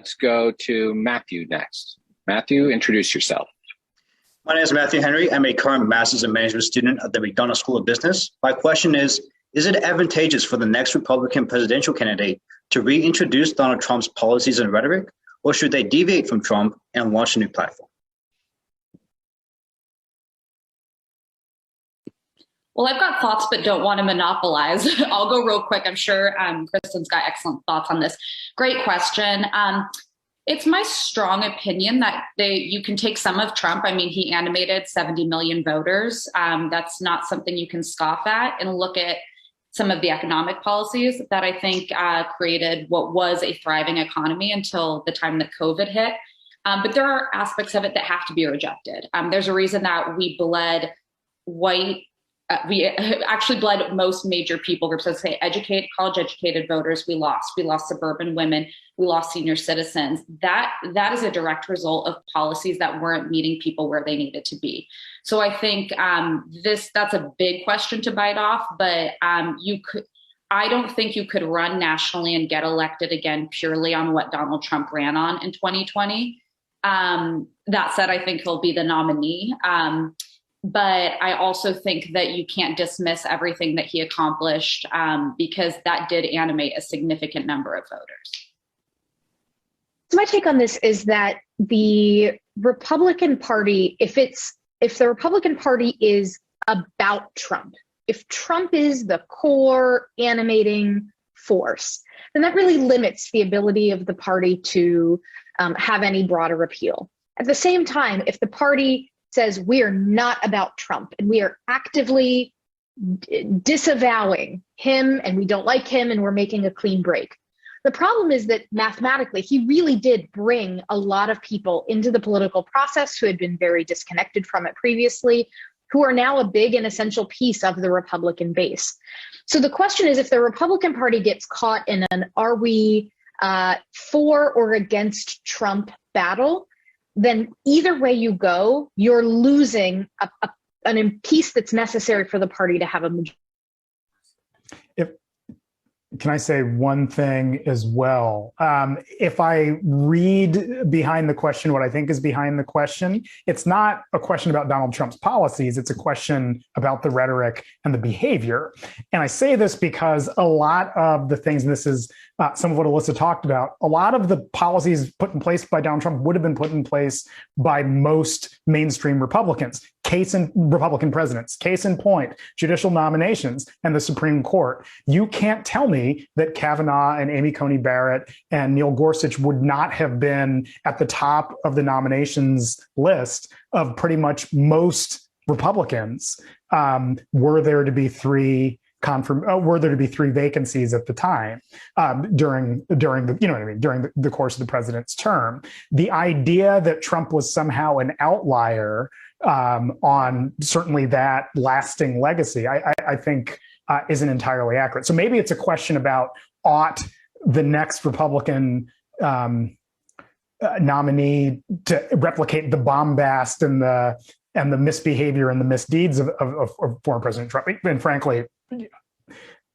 Let's go to Matthew next. Matthew, introduce yourself. My name is Matthew Henry. I'm a current Master's in Management student at the McDonough School of Business. My question is it advantageous for the next Republican presidential candidate to reintroduce Donald Trump's policies and rhetoric, or should they deviate from Trump and launch a new platform? Well, I've got thoughts, but don't want to monopolize. I'll go real quick. I'm sure Kristen's got excellent thoughts on this. Great question. It's my strong opinion that you can take some of Trump. I mean, he animated 70 million voters. That's not something you can scoff at, and look at some of the economic policies that I think created what was a thriving economy until the time that COVID hit. But there are aspects of it that have to be rejected. There's a reason that we bled white. We actually bled most major people groups. Let's say college educated voters. We lost suburban women. We lost senior citizens. That is a direct result of policies that weren't meeting people where they needed to be. So I think that's a big question to bite off. But I don't think you could run nationally and get elected again purely on what Donald Trump ran on in 2020. That said, I think he'll be the nominee. But I also think that you can't dismiss everything that he accomplished because that did animate a significant number of voters. So my take on this is that the Republican Party, if the Republican Party is about Trump, if Trump is the core animating force, then that really limits the ability of the party to have any broader appeal. At the same time, if the party says we are not about Trump and we are actively disavowing him and we don't like him and we're making a clean break. The problem is that mathematically, he really did bring a lot of people into the political process who had been very disconnected from it previously, who are now a big and essential piece of the Republican base. So the question is, if the Republican Party gets caught in an are we for or against Trump battle, then either way you go, you're losing an piece that's necessary for the party to have a majority. Can I say one thing as well? If I read behind the question, what I think is behind the question, it's not a question about Donald Trump's policies. It's a question about the rhetoric and the behavior. And I say this because a lot of the things, and this is some of what Alyssa talked about, a lot of the policies put in place by Donald Trump would have been put in place by most mainstream Republicans. Republican presidents, case in point, judicial nominations and the Supreme Court. You can't tell me that Kavanaugh and Amy Coney Barrett and Neil Gorsuch would not have been at the top of the nominations list of pretty much most Republicans were there to be three vacancies at the time during the course of the president's term. The idea that Trump was somehow an outlier on certainly that lasting legacy, I think isn't entirely accurate. So maybe it's a question about ought the next Republican nominee to replicate the bombast and the misbehavior and the misdeeds of former President Trump. And frankly,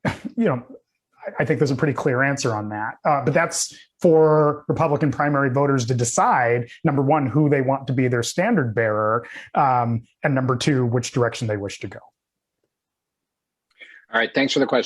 I think there's a pretty clear answer on that. But that's for Republican primary voters to decide, number one, who they want to be their standard bearer, and number two, which direction they wish to go. All right, thanks for the question.